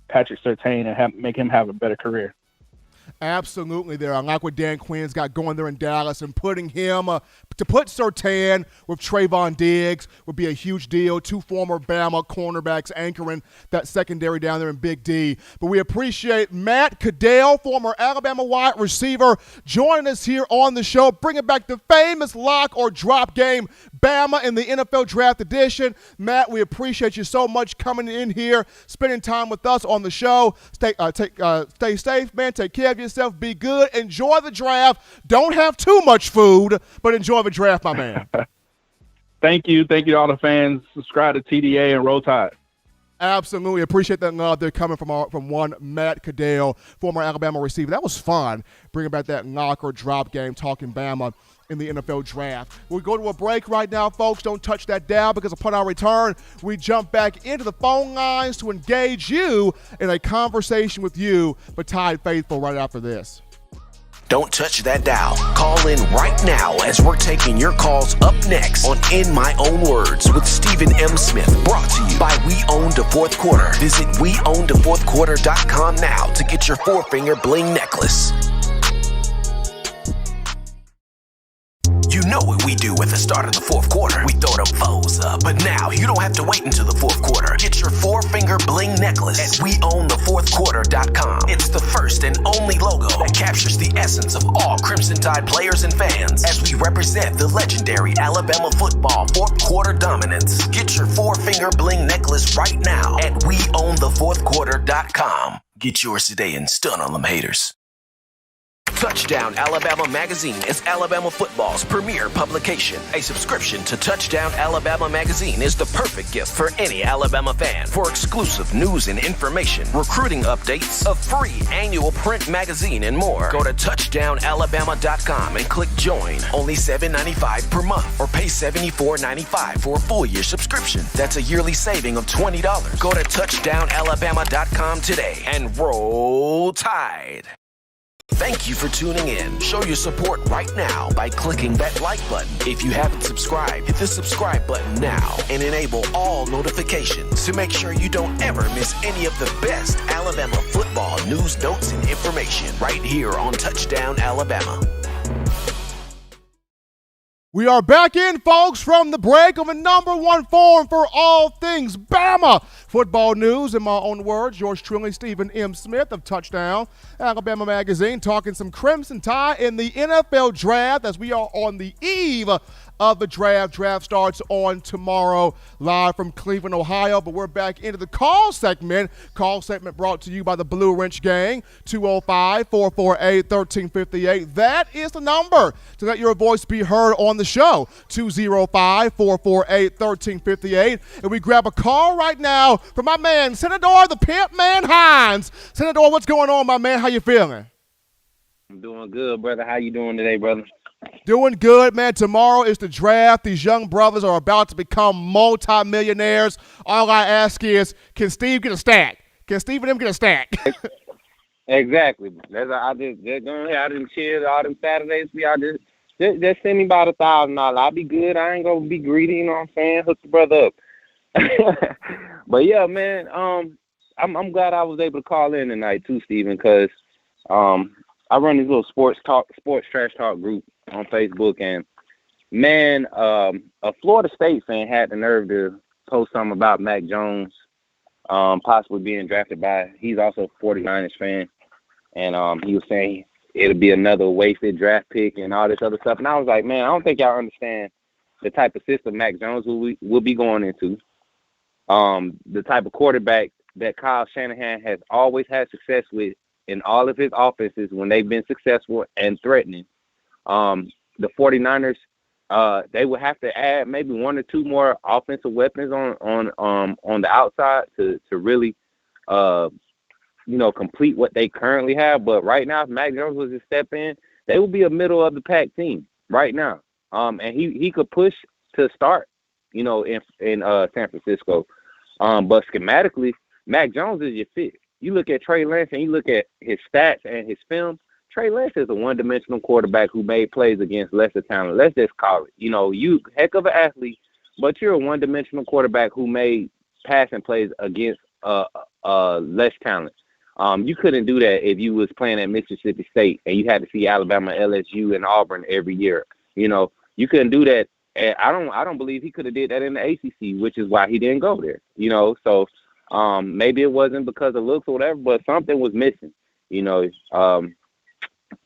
Patrick Surtain and make him have a better career. Absolutely there. I like what Dan Quinn's got going there in Dallas, and putting him to put Surtain with Trayvon Diggs would be a huge deal. Two former Bama cornerbacks anchoring that secondary down there in Big D. But we appreciate Matt Caddell, former Alabama wide receiver, joining us here on the show, bringing back the famous lock or drop game, Bama in the NFL Draft Edition. Matt, we appreciate you so much coming in here, spending time with us on the show. Stay safe, man. Take care of yourself. Be good. Enjoy the draft. Don't have too much food, but enjoy the draft, my man. Thank you. Thank you to all the fans. Subscribe to TDA and Roll Tide. Absolutely. Appreciate that love. They're coming from one Matt Caddell, former Alabama receiver. That was fun, bringing back that knock or drop game, talking Bama in the NFL Draft. We'll go to a break right now, folks. Don't touch that dial, because upon our return, we jump back into the phone lines to engage you in a conversation with you, but Tide faithful, right after this. Don't touch that dial. Call in right now, as we're taking your calls up next on In My Own Words with Stephen M. Smith. Brought to you by We Own the Fourth Quarter. Visit WeOwnTheFourthQuarter.com now to get your four-finger bling necklace. You know what we do at the start of the fourth quarter. We throw them foes up. But now you don't have to wait until the fourth quarter. Get your four-finger bling necklace at WeOwnTheFourthQuarter.com. It's the first and only logo that captures the essence of all Crimson Tide players and fans as we represent the legendary Alabama football fourth quarter dominance. Get your four-finger bling necklace right now at WeOwnTheFourthQuarter.com. Get yours today and stun on them haters. Touchdown Alabama Magazine is Alabama football's premier publication. A subscription to Touchdown Alabama Magazine is the perfect gift for any Alabama fan. For exclusive news and information, recruiting updates, a free annual print magazine, and more, go to touchdownalabama.com and click join. Only $7.95 per month, or pay $74.95 for a full year subscription. That's a yearly saving of $20. Go to touchdownalabama.com today and roll Tide. Thank you for tuning in. Show your support right now by clicking that like button. If you haven't subscribed, hit the subscribe button now and enable all notifications to make sure you don't ever miss any of the best Alabama football news, notes, and information right here on Touchdown Alabama. We are back in, folks, from the break of a number one forum for all things Bama football news. In my own words, yours truly, Stephen M. Smith of Touchdown Alabama Magazine, talking some Crimson Tide in the NFL Draft as we are on the eve of the draft. Draft starts on tomorrow, live from Cleveland, Ohio. But we're back into the call segment. Call segment brought to you by the Blue Wrench Gang, 205-448-1358. That is the number to let your voice be heard on the show, 205-448-1358. And we grab a call right now from my man, Senator the Pimp Man Hines. Senator, what's going on, my man? How you feeling? I'm doing good, brother. How you doing today, brother? Doing good, man. Tomorrow is the draft. These young brothers are about to become multi-millionaires. All I ask is, can Steve get a stack? Can Steve and him get a stack? Exactly. I didn't chill all them Saturdays. Just send me about $1,000. I'll be good. I ain't gonna be greedy. You know what I'm saying? Hook the brother up. But yeah, man. I'm glad I was able to call in tonight too, Stephen, because I run this little sports trash talk group on Facebook, and man, a Florida State fan had the nerve to post something about Mac Jones possibly being drafted by. He's also a 49ers fan, and he was saying it'll be another wasted draft pick and all this other stuff. And I was like, man, I don't think y'all understand the type of system Mac Jones will be going into, the type of quarterback that Kyle Shanahan has always had success with in all of his offenses when they've been successful and threatening. The 49ers, they would have to add maybe one or two more offensive weapons on the outside to really complete what they currently have. But right now, if Mac Jones was to step in, they will be a middle of the pack team right now. And he could push to start, in San Francisco. But schematically, Mac Jones is your fit. You look at Trey Lance and you look at his stats and his film. Trey Lance is a one-dimensional quarterback who made plays against lesser talent. Let's just call it. You heck of an athlete, but you're a one-dimensional quarterback who made passing plays against less talent. You couldn't do that if you was playing at Mississippi State and you had to see Alabama, LSU, and Auburn every year. You couldn't do that. And I don't believe he could have did that in the ACC, which is why he didn't go there. So maybe it wasn't because of looks or whatever, but something was missing.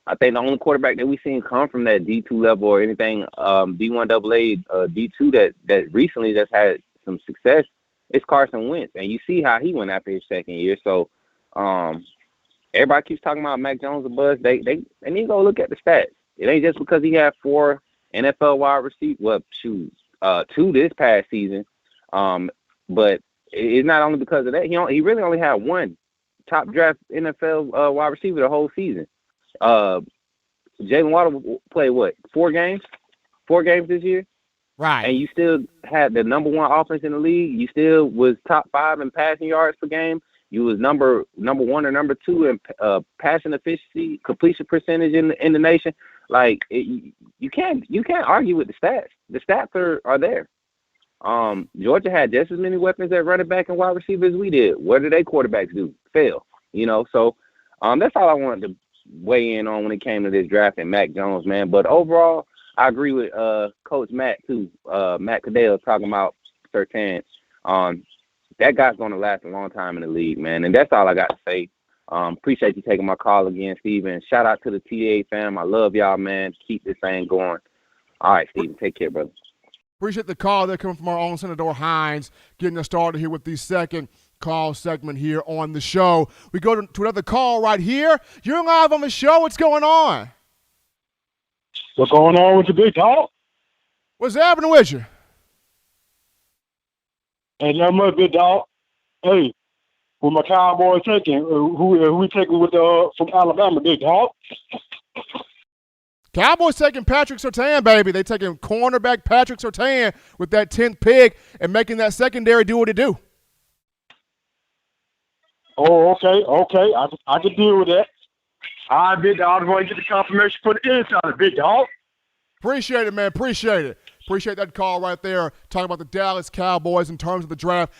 I think the only quarterback that we've seen come from that D2 level or anything, D1 AA, D2 that recently just had some success is Carson Wentz. And you see how he went after his second year. So everybody keeps talking about Mac Jones a buzz. They need to go look at the stats. It ain't just because he had 4 NFL wide receivers. Well, 2 this past season. But it's not only because of that. He really only had 1 top draft NFL wide receiver the whole season. Jalen Waddle played 4 games? 4 games this year? Right. And you still had the number 1 offense in the league. You still was top 5 in passing yards per game. You was number 1 or number 2 in passing efficiency, completion percentage in the nation. Like you can't argue with the stats. The stats are there. Georgia had just as many weapons at running back and wide receiver as we did. What did their quarterbacks do? Fail. So that's all I wanted to weigh in on when it came to this draft and Mac Jones, man. But overall, I agree with Coach Matt too. Matt Cadell talking about Surtain. That guy's going to last a long time in the league, man. And that's all I got to say. Appreciate you taking my call again, Steven. Shout out to the TA fam. I love y'all, man. Keep this thing going. All right, Steven. Take care, brother. Appreciate the call. They're coming from our own Senator Hines, getting us started here with the second call segment here on the show. We go to another call right here. You're live on the show. What's going on? What's going on with the big dog? What's happening with you? Ain't nothing much, big dog. Hey, with my Cowboys taking, who we taking with from Alabama, big dog? Cowboys taking Patrick Surtain, baby. They taking cornerback Patrick Surtain with that 10th pick and making that secondary do what it do. Oh, okay. I can deal with that. All right, big dog. I'm going to get the confirmation for the inside, big dog. Appreciate it, man. Appreciate it. Appreciate that call right there. Talking about the Dallas Cowboys in terms of the draft.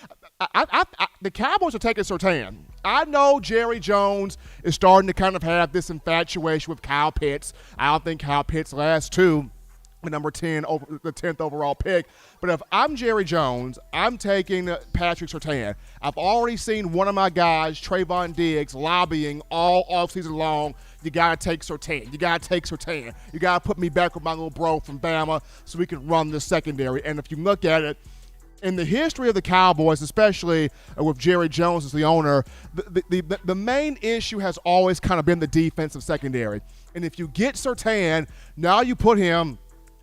The Cowboys are taking Surtain. I know Jerry Jones is starting to kind of have this infatuation with Kyle Pitts. I don't think Kyle Pitts lasts to the number 10, over the 10th overall pick. But if I'm Jerry Jones, I'm taking Patrick Surtain. I've already seen one of my guys, Trayvon Diggs, lobbying all offseason long. You got to take Surtain. You got to take Surtain. You got to put me back with my little bro from Bama so we can run the secondary. And if you look at it, in the history of the Cowboys, especially with Jerry Jones as the owner, the main issue has always kind of been the defensive secondary. And if you get Surtain, now you put him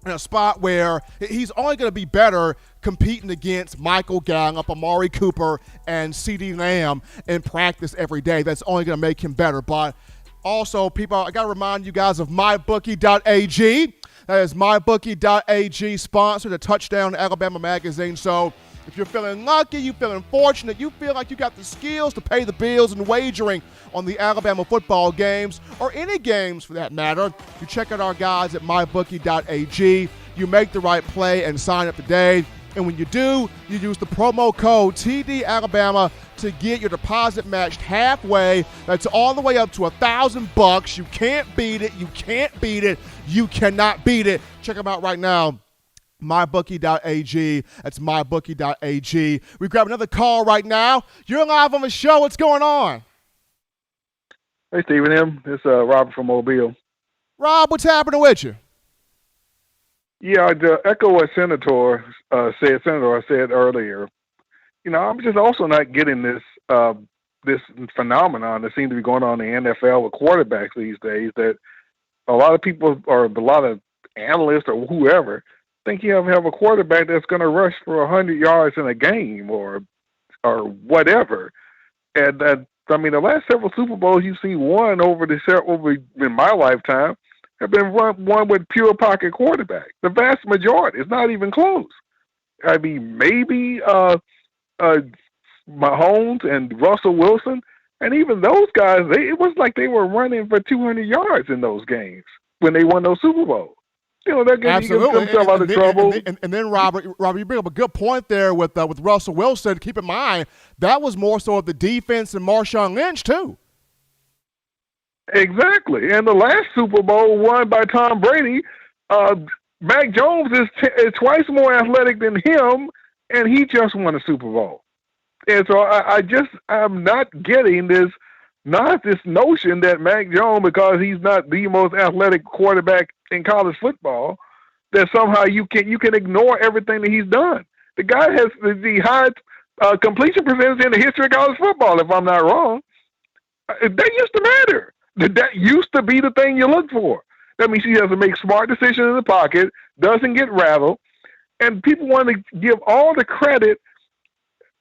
in a spot where he's only going to be better competing against Michael Gallup, Amari Cooper, and CeeDee Lamb in practice every day. That's only going to make him better. But also, people, I got to remind you guys of mybookie.ag. That is mybookie.ag, sponsored a Touchdown Alabama magazine. So if you're feeling lucky, you're feeling fortunate, you feel like you got the skills to pay the bills and wagering on the Alabama football games, or any games for that matter, you check out our guys at mybookie.ag. You make the right play and sign up today. And when you do, you use the promo code TDAlabama to get your deposit matched halfway. That's all the way up to $1,000. You can't beat it. You can't beat it. You cannot beat it. Check them out right now. mybookie.ag. That's mybookie.ag. We grab another call right now. You're live on the show. What's going on? Hey, Stephen M. It's Robert from Mobile. Rob, what's happening with you? Yeah, to echo what Senator said earlier, I'm just also not getting this this phenomenon that seems to be going on in the NFL with quarterbacks these days, that a lot of people or a lot of analysts or whoever think you have a quarterback that's going to rush for 100 yards in a game or whatever. And the last several Super Bowls you've seen won over in my lifetime have been won with pure pocket quarterback. The vast majority. It's not even close. I mean, maybe Mahomes and Russell Wilson, and even those guys, it was like they were running for 200 yards in those games when they won those Super Bowls. They're getting themselves out of trouble. And then Robert, you bring up a good point there with Russell Wilson. Keep in mind, that was more so of the defense and Marshawn Lynch, too. Exactly. And the last Super Bowl won by Tom Brady, Mac Jones is twice more athletic than him, and he just won a Super Bowl. And so I'm not getting this notion that Mac Jones, because he's not the most athletic quarterback in college football, that somehow you can ignore everything that he's done. The guy has the highest completion percentage in the history of college football, if I'm not wrong. That used to matter. That used to be the thing you look for. That means he has to make smart decisions in the pocket, doesn't get rattled, and people want to give all the credit.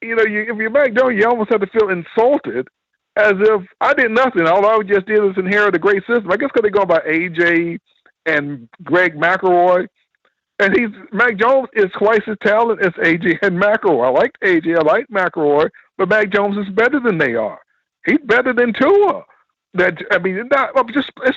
If you're Mac Jones, you almost have to feel insulted, as if I did nothing. All I just did was inherit a great system. I guess because they go by AJ and Greg McElroy, and Mac Jones is twice as talented as AJ and McElroy. I liked AJ, I liked McElroy, but Mac Jones is better than they are. He's better than Tua. It's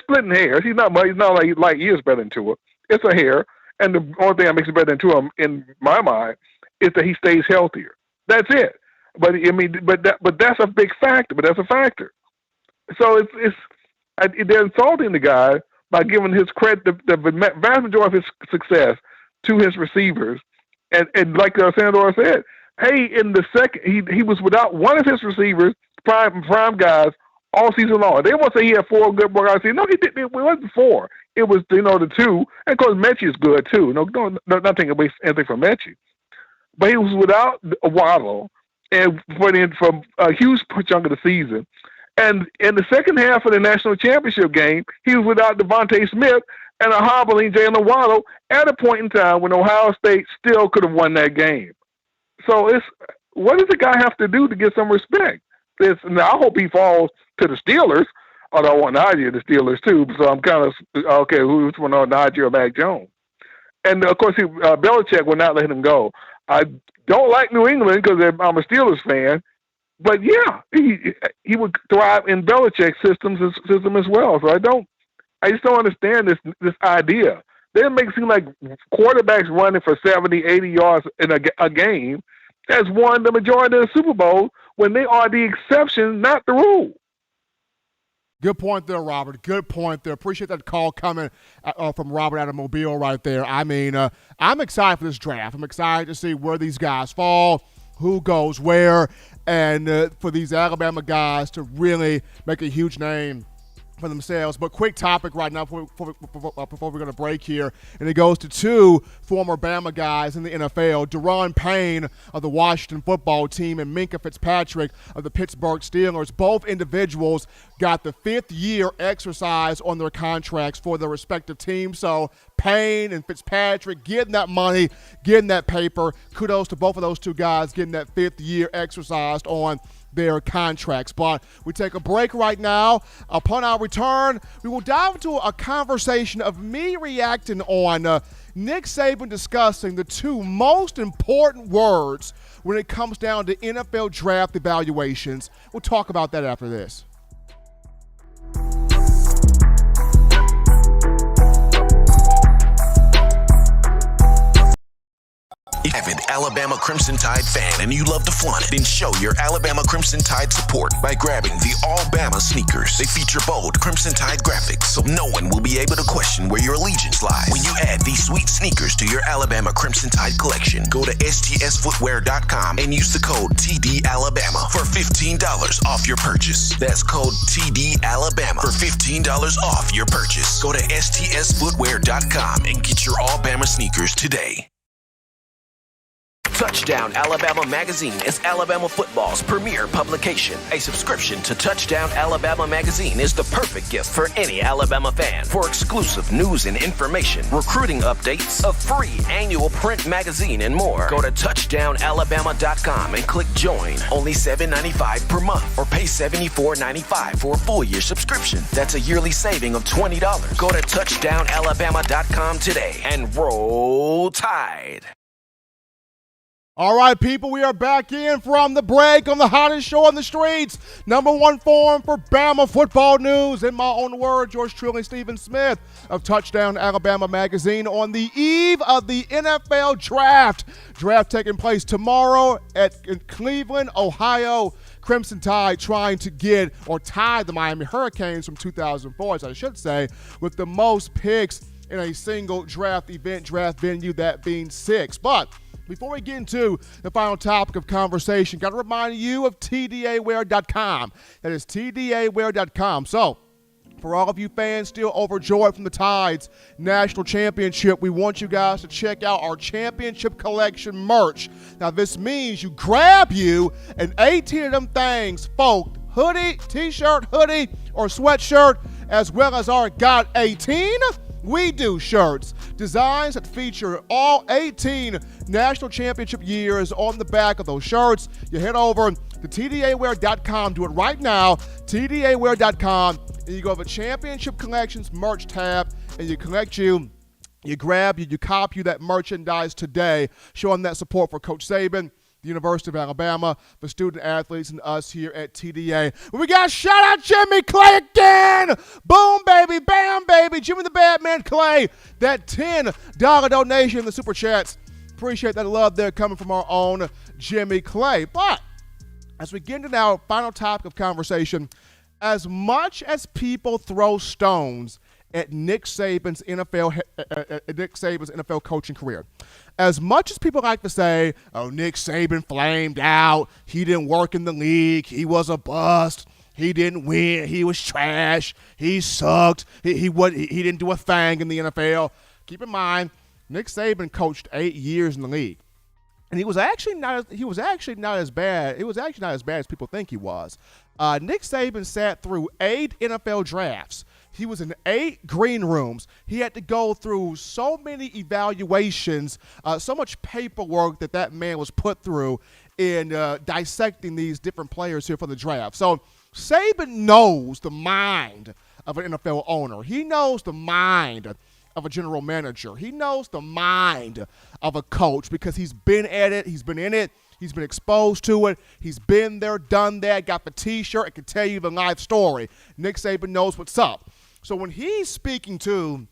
splitting hairs. He's not like years better than Tua. It's a hair, and the only thing that makes it better than Tua, in my mind, is that he stays healthier. That's it. But that's a big factor. But that's a factor. So they're insulting the guy by giving his credit, the vast majority of his success, to his receivers. And like Sandor said, hey, in the second, he was without one of his receivers, prime guys, all season long. They won't say he had 4 good guys. No, he didn't. It wasn't 4. It was the 2. And of course, Mechie is good too. No, not taking away anything from Mechie. But he was without a Waddle and for a huge chunk of the season. And in the second half of the national championship game, he was without Devontae Smith and a hobbling Jalen Waddle at a point in time when Ohio State still could have won that game. So what does the guy have to do to get some respect? Now, I hope he falls to the Steelers, although I want Najee the Steelers too. So I'm kind of, okay, which one are Najee or Mac Jones? And, of course, Belichick will not let him go. I don't like New England because I'm a Steelers fan. But, yeah, he would thrive in Belichick's system as well. So I just don't understand this idea. They make it seem like quarterbacks running for 70, 80 yards in a game has won the majority of the Super Bowl when they are the exception, not the rule. Good point there, Robert. Good point there. Appreciate that call coming from Robert out of Mobile right there. I mean, I'm excited for this draft. I'm excited to see where these guys fall, who goes where, and for these Alabama guys to really make a huge name for themselves. But quick topic right now before we're going to break here, and it goes to 2 former Bama guys in the NFL, Daron Payne of the Washington football team and Minkah Fitzpatrick of the Pittsburgh Steelers. Both individuals got the 5th year exercise on their contracts for their respective teams. So Payne and Fitzpatrick getting that money, getting that paper. Kudos to both of those 2 guys getting that 5th year exercised on their contracts. But we take a break right now. Upon our return, we will dive into a conversation of me reacting on Nick Saban discussing the 2 most important words when it comes down to NFL draft evaluations. We'll talk about that after this. If you're an Alabama Crimson Tide fan and you love to flaunt it, then show your Alabama Crimson Tide support by grabbing the All-Bama sneakers. They feature bold Crimson Tide graphics, so no one will be able to question where your allegiance lies. When you add these sweet sneakers to your Alabama Crimson Tide collection, go to stsfootwear.com and use the code TDAlabama for $15 off your purchase. That's code TDAlabama for $15 off your purchase. Go to stsfootwear.com and get your All-Bama sneakers today. Touchdown Alabama Magazine is Alabama football's premier publication. A subscription to Touchdown Alabama Magazine is the perfect gift for any Alabama fan. For exclusive news and information, recruiting updates, a free annual print magazine, and more, go to touchdownalabama.com and click join. Only $7.95 per month, or pay $74.95 for a full year subscription. That's a yearly saving of $20. Go to touchdownalabama.com today and roll Tide. All right, people, we are back in from the break on the hottest show on the streets. Number one forum for Bama football news. In my own words, yours truly, Stephen Smith of Touchdown Alabama Magazine, on the eve of the NFL Draft. Draft taking place tomorrow in Cleveland, Ohio. Crimson Tide trying to get or tie the Miami Hurricanes from 2004, as I should say, with the most picks in a single draft venue, that being 6. But before we get into the final topic of conversation, got to remind you of TDAwear.com. That is TDAwear.com. So, for all of you fans still overjoyed from the Tide's national championship, we want you guys to check out our championship collection merch. Now, this means you grab you an 18 of them things, folk, hoodie, t-shirt, hoodie, or sweatshirt, as well as our Got 18 We Do shirts. Designs that feature all 18 national championship years on the back of those shirts. You head over to TDAwear.com. Do it right now. TDAwear.com. And you go to the Championship Collections merch tab, and you collect you grab you cop you that merchandise today, showing that support for Coach Saban, the University of Alabama, for student athletes, and us here at TDA. We got shout out Jimmy Clay again. Boom, baby, bam, baby. Jimmy the Badman Clay. That $10 donation in the Super Chats. Appreciate that love there coming from our own Jimmy Clay. But as we get into our final topic of conversation, as much as people throw stones at Nick Saban's NFL coaching career, as much as people like to say, oh, Nick Saban flamed out, he didn't work in the league, he was a bust, he didn't win, he was trash, he sucked, he didn't do a thing in the NFL. Keep in mind, Nick Saban coached 8 years in the league. And he was actually not as bad as people think he was. Nick Saban sat through 8 NFL drafts. He was in 8 green rooms. He had to go through so many evaluations, so much paperwork that man was put through in dissecting these different players here for the draft. So Saban knows the mind of an NFL owner. He knows the mind of a general manager. He knows the mind of a coach because he's been at it, he's been in it, he's been exposed to it, he's been there, done that, got the t-shirt, and can tell you the life story. Nick Saban knows what's up. So when he's speaking to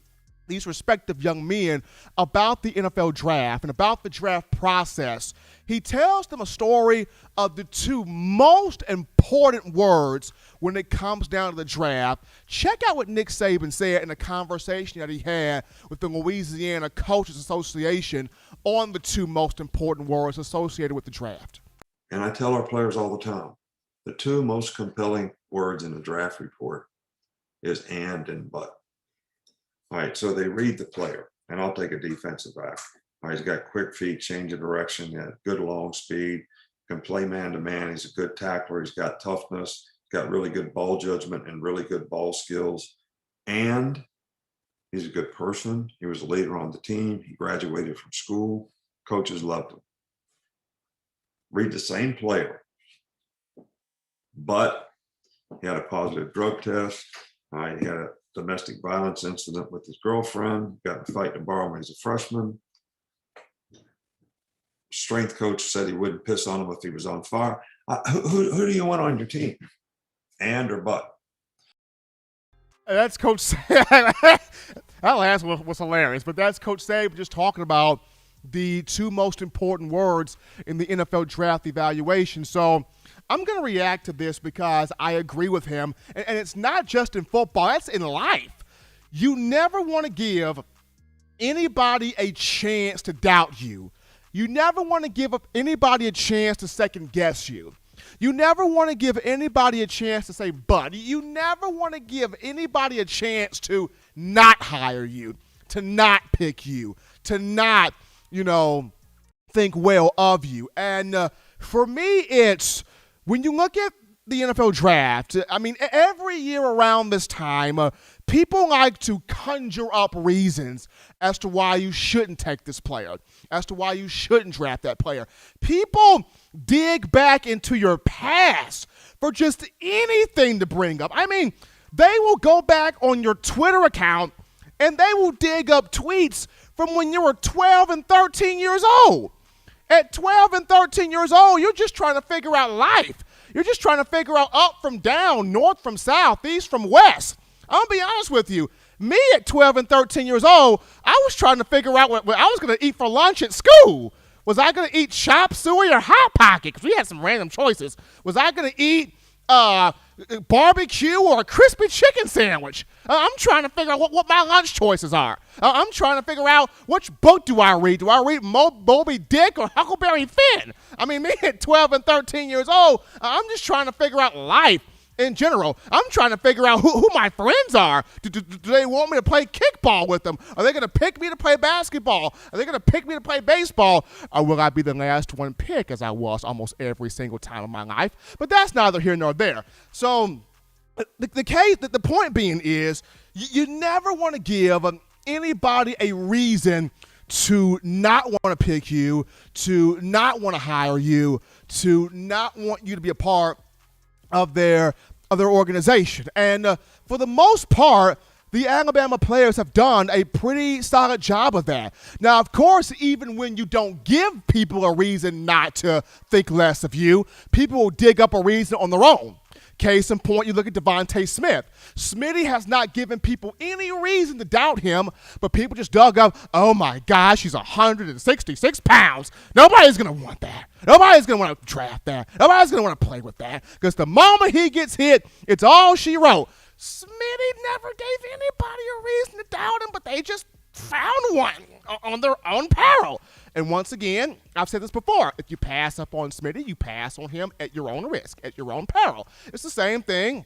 these respective young men about the NFL draft and about the draft process, he tells them a story of the 2 most important words when it comes down to the draft. Check out what Nick Saban said in a conversation that he had with the Louisiana Coaches Association on the 2 most important words associated with the draft. And I tell our players all the time, the 2 most compelling words in the draft report is and but. All right, so they read the player, and I'll take a defensive back. All right, he's got quick feet, change of direction, he had good long speed, can play man-to-man, he's a good tackler, he's got toughness, he's got really good ball judgment and really good ball skills, and he's a good person. He was a leader on the team. He graduated from school. Coaches loved him. Read the same player, but he had a positive drug test. He had a domestic violence incident with his girlfriend, got in a fight in a bar when he was a freshman. Strength coach said he wouldn't piss on him if he was on fire. Who do you want on your team? And or but? That's Coach Saban. That last one was hilarious, but that's Coach Saban just talking about the 2 most important words in the NFL draft evaluation. So I'm going to react to this because I agree with him. And it's not just in football, that's in life. You never want to give anybody a chance to doubt you. You never want to give anybody a chance to second guess you. You never want to give anybody a chance to say, but. You never want to give anybody a chance to not hire you, to not pick you, to not, think well of you. And for me, it's when you look at the NFL draft, I mean, every year around this time, people like to conjure up reasons as to why you shouldn't take this player, as to why you shouldn't draft that player. People dig back into your past for just anything to bring up. I mean, they will go back on your Twitter account and they will dig up tweets from when you were 12 and 13 years old. At 12 and 13 years old, you're just trying to figure out life. You're just trying to figure out up from down, north from south, east from west. I'm going to be honest with you. Me at 12 and 13 years old, I was trying to figure out what I was going to eat for lunch at school. Was I going to eat chop suey or Hot Pocket? Because we had some random choices. Was I going to eat barbecue or a crispy chicken sandwich? I'm trying to figure out what my lunch choices are. I'm trying to figure out which book do I read. Do I read Moby Dick or Huckleberry Finn? I mean, me at 12 and 13 years old, I'm just trying to figure out life. In general, I'm trying to figure out who my friends are. Do they want me to play kickball with them? Are they going to pick me to play basketball? Are they going to pick me to play baseball? Or will I be the last one picked, as I was almost every single time of my life? But that's neither here nor there. So the point being is you never want to give anybody a reason to not want to pick you, to not want to hire you, to not want you to be a part of their organization. And for the most part, the Alabama players have done a pretty solid job of that. Now, of course, even when you don't give people a reason not to think less of you, people will dig up a reason on their own. Case in point, you look at Devontae Smith. Smitty has not given people any reason to doubt him, but people just dug up, oh my gosh, he's 166 pounds. Nobody's going to want that. Nobody's going to want to draft that. Nobody's going to want to play with that. Because the moment he gets hit, it's all she wrote. Smitty never gave anybody a reason to doubt him, but they just found one on their own peril. And once again, I've said this before, if you pass up on Smitty, you pass on him at your own risk, at your own peril. It's the same thing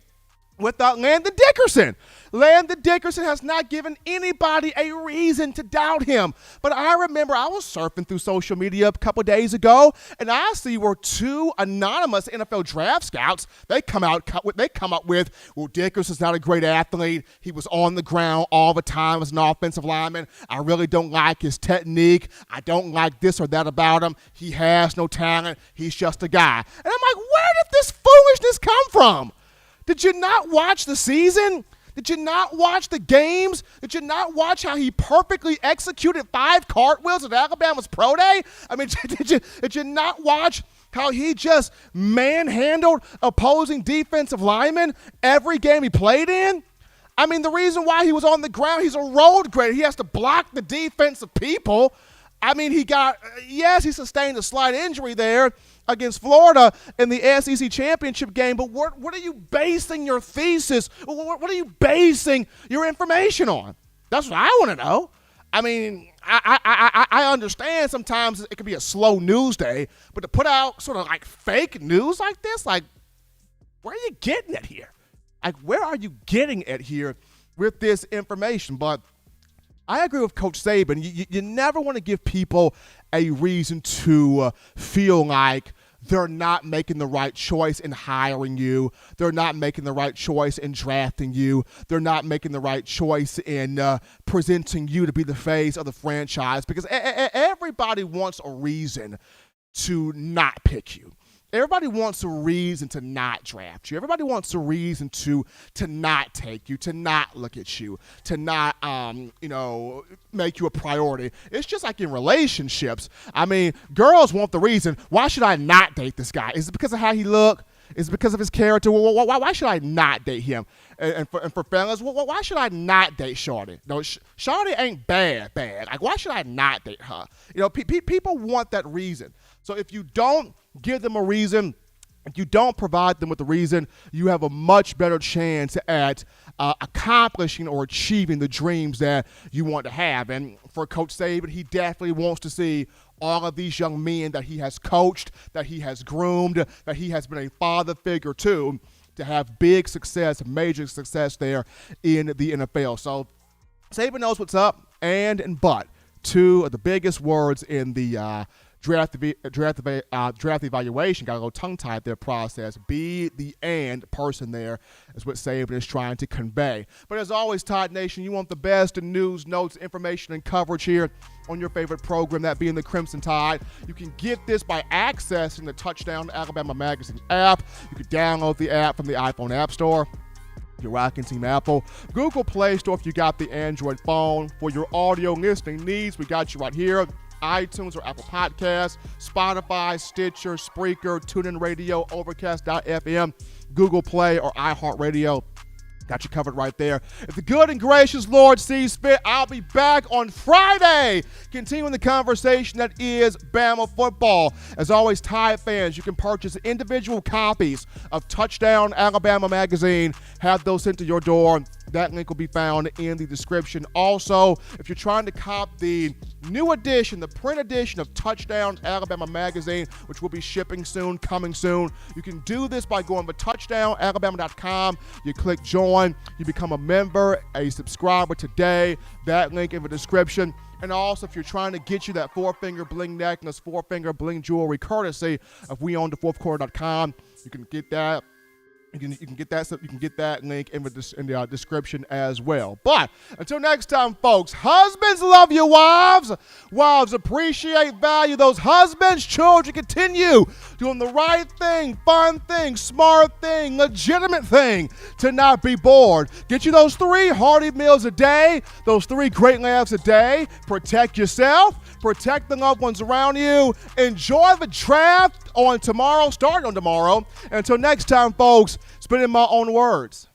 with Landon Dickerson. Landon Dickerson has not given anybody a reason to doubt him. But I remember I was surfing through social media a couple days ago, and I see where two anonymous NFL draft scouts, they come up with, well, Dickerson's not a great athlete. He was on the ground all the time as an offensive lineman. I really don't like his technique. I don't like this or that about him. He has no talent. He's just a guy. And I'm like, where did this foolishness come from? Did you not watch the season? Did you not watch the games? Did you not watch how he perfectly executed 5 cartwheels at Alabama's Pro Day? I mean, did you not watch how he just manhandled opposing defensive linemen every game he played in? I mean, the reason why he was on the ground, he's a road grader. He has to block the defensive people. I mean, he sustained a slight injury there against Florida in the SEC championship game, but what are you basing your thesis, what are you basing your information on? That's what I want to know. I mean, I understand sometimes it could be a slow news day, but to put out sort of like fake news like this, like, where are you getting it here? Like, where are you getting it here with this information? But I agree with Coach Saban. You never want to give people a reason to feel like they're not making the right choice in hiring you. They're not making the right choice in drafting you. They're not making the right choice in presenting you to be the face of the franchise, because everybody wants a reason to not pick you. Everybody wants a reason to not draft you. Everybody wants a reason to not take you, to not look at you, to not, make you a priority. It's just like in relationships. I mean, girls want the reason, why should I not date this guy? Is it because of how he look? Is it because of his character? Why should I not date him? And for fellas, why should I not date Shorty? No, Shorty ain't bad. Like, why should I not date her? You know, people want that reason. So if you don't give them a reason, if you don't provide them with a reason, you have a much better chance at accomplishing or achieving the dreams that you want to have. And for Coach Saban, he definitely wants to see all of these young men that he has coached, that he has groomed, that he has been a father figure to have big success, major success there in the NFL. So Saban knows what's up and but. Two of the biggest words in the draft evaluation. Got a little tongue-tied there process. Be the and person there is what Saban is trying to convey. But as always, Tide Nation, you want the best in news, notes, information, and coverage here on your favorite program, that being the Crimson Tide. You can get this by accessing the Touchdown Alabama Magazine app. You can download the app from the iPhone App Store. If you're rocking Team Apple, Google Play Store if you got the Android phone. For your audio listening needs, we got you right here iTunes or Apple Podcasts, Spotify, Stitcher, Spreaker, TuneIn Radio, Overcast.fm, Google Play, or iHeartRadio. Got you covered right there. If the good and gracious Lord sees fit, I'll be back on Friday, continuing the conversation that is Bama football. As always, Tide fans, you can purchase individual copies of Touchdown Alabama magazine. Have those sent to your door. That link will be found in the description. Also, if you're trying to cop the new edition, the print edition of Touchdown Alabama magazine, which will be shipping soon, coming soon, you can do this by going to touchdownalabama.com. You click join. You become a member, a subscriber today. That link in the description. And also, if you're trying to get you that four-finger bling necklace, four-finger bling jewelry, courtesy of weownthefourthquarter.com, you can get that. You can get that link in the description as well. But until next time, folks, husbands love your wives. Wives appreciate, value those husbands. Children continue doing the right thing, fun thing, smart thing, legitimate thing to not be bored. Get you those 3 hearty meals a day, those 3 great laughs a day. Protect yourself. Protect the loved ones around you. Enjoy the draft starting on tomorrow. Until next time, folks, spit in my own words.